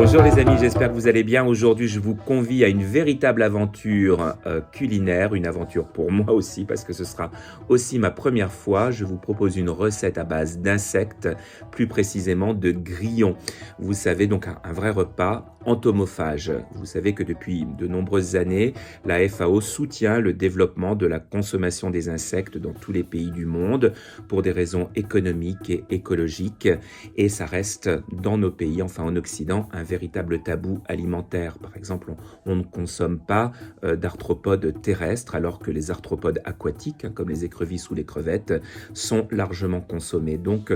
Bonjour les amis, j'espère que vous allez bien. Aujourd'hui, je vous convie à une véritable aventure culinaire, une aventure pour moi aussi parce que ce sera aussi ma première fois. Je vous propose une recette à base d'insectes, plus précisément de grillons. Vous savez, donc un vrai repas entomophage. Vous savez que depuis de nombreuses années, la FAO soutient le développement de la consommation des insectes dans tous les pays du monde pour des raisons économiques et écologiques. Et ça reste dans nos pays, enfin en Occident, un véritable tabou alimentaire. Par exemple, on ne consomme pas d'arthropodes terrestres, alors que les arthropodes aquatiques, comme les écrevisses ou les crevettes, sont largement consommés. Donc,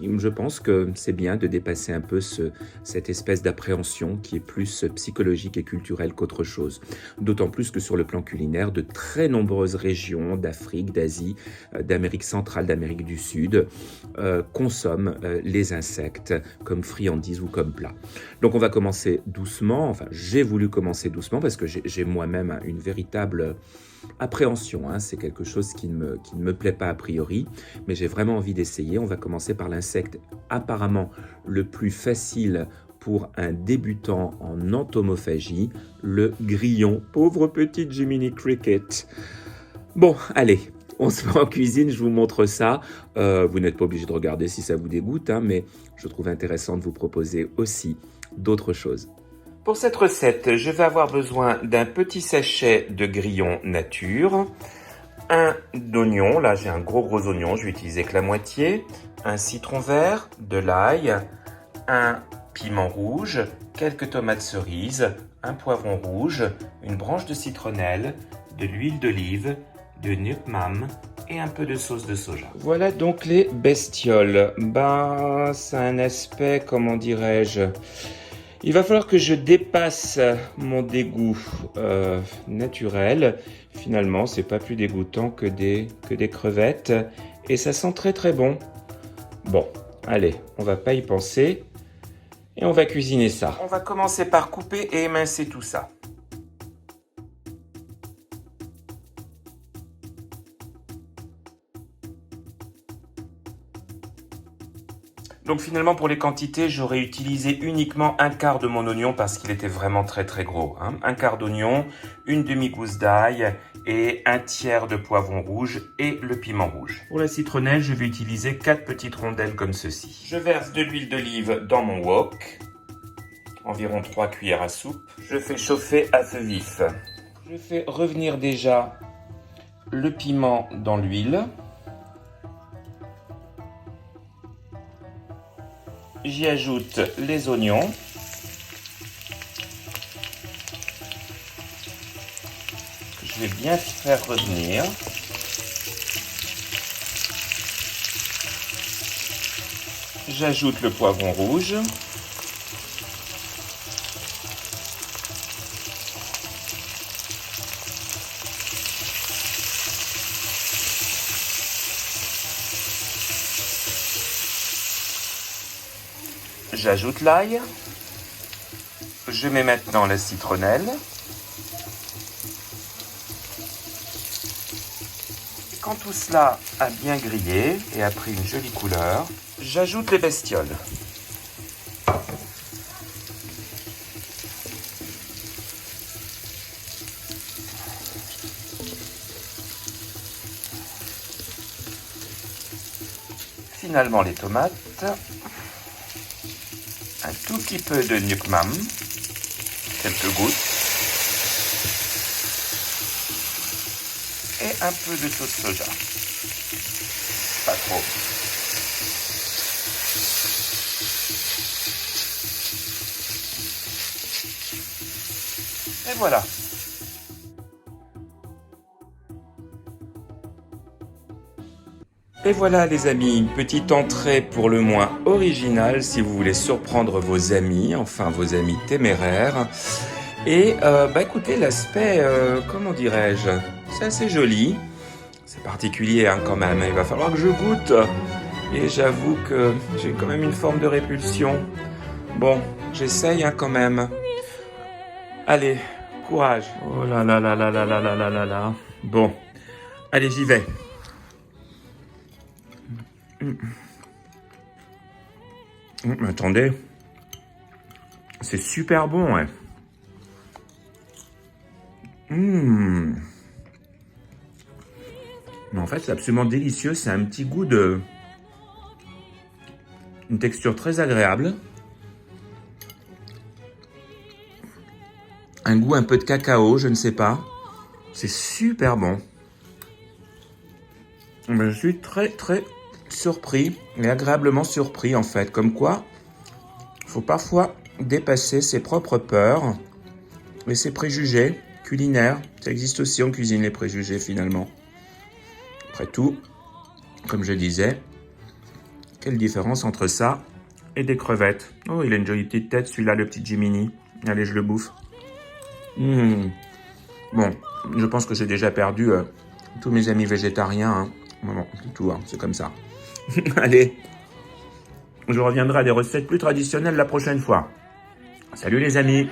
je pense que c'est bien de dépasser un peu cette espèce d'appréhension qui est plus psychologique et culturelle qu'autre chose. D'autant plus que sur le plan culinaire, de très nombreuses régions d'Afrique, d'Asie, d'Amérique centrale, d'Amérique du Sud consomment les insectes comme friandises ou comme plat. Donc on va commencer doucement, enfin j'ai voulu commencer doucement parce que j'ai moi-même une véritable appréhension, hein. C'est quelque chose qui ne me plaît pas a priori, mais j'ai vraiment envie d'essayer. On va commencer par l'insecte apparemment le plus facile pour un débutant en entomophagie, le grillon. Pauvre petite Jiminy Cricket. Bon, allez, on se met en cuisine, je vous montre ça. Vous n'êtes pas obligé de regarder si ça vous dégoûte, hein, mais je trouve intéressant de vous proposer aussi d'autres choses. Pour cette recette, je vais avoir besoin d'un petit sachet de grillon nature, un oignon, là j'ai un gros oignon, je vais utiliser que la moitié, un citron vert, de l'ail, un piment rouge, quelques tomates cerises, un poivron rouge, une branche de citronnelle, de l'huile d'olive, de nuc mam et un peu de sauce de soja. Voilà donc les bestioles. Ça a un aspect, comment dirais-je, il va falloir que je dépasse mon dégoût naturel. Finalement, c'est pas plus dégoûtant que des crevettes et ça sent très très bon. Bon, allez, on va pas y penser et on va cuisiner ça. On va commencer par couper et émincer tout ça. Donc finalement pour les quantités, j'aurais utilisé uniquement un quart de mon oignon parce qu'il était vraiment très très gros, hein. Un quart d'oignon, une demi-gousse d'ail et un tiers de poivron rouge et le piment rouge. Pour la citronnelle, je vais utiliser 4 petites rondelles comme ceci. Je verse de l'huile d'olive dans mon wok, environ 3 cuillères à soupe. Je fais chauffer à feu vif. Je fais revenir déjà le piment dans l'huile. J'y ajoute les oignons. Je vais bien faire revenir. J'ajoute le poivron rouge. J'ajoute l'ail. Je mets maintenant la citronnelle. Et quand tout cela a bien grillé et a pris une jolie couleur, j'ajoute les bestioles. Finalement les tomates. Un tout petit peu de nuc mam, quelques gouttes, et un peu de sauce soja, pas trop. Et voilà. Et voilà les amis, une petite entrée pour le moins originale si vous voulez surprendre vos amis, enfin vos amis téméraires. Et écoutez, l'aspect, comment dirais-je, c'est assez joli. C'est particulier hein, quand même, il va falloir que je goûte. Et j'avoue que j'ai quand même une forme de répulsion. Bon, j'essaye hein, quand même. Allez, courage. Oh là là là là là là là là là là. Bon, allez j'y vais. Attendez, C'est super bon, ouais. Mais en fait, c'est absolument délicieux. C'est un petit goût de... Une texture très agréable. Un goût un peu de cacao, je ne sais pas. C'est super bon. Je suis très très surpris et agréablement surpris en fait. Comme quoi, il faut parfois dépasser ses propres peurs et ses préjugés culinaires. Ça existe aussi en cuisine, les préjugés finalement. Après tout, comme je disais, quelle différence entre ça et des crevettes? Oh, il a une jolie petite tête celui-là, le petit Jiminy. Allez, je le bouffe. Bon, je pense que j'ai déjà perdu tous mes amis végétariens. Hein. Bon, c'est tout, hein, c'est comme ça. Allez, je reviendrai à des recettes plus traditionnelles la prochaine fois. Salut les amis!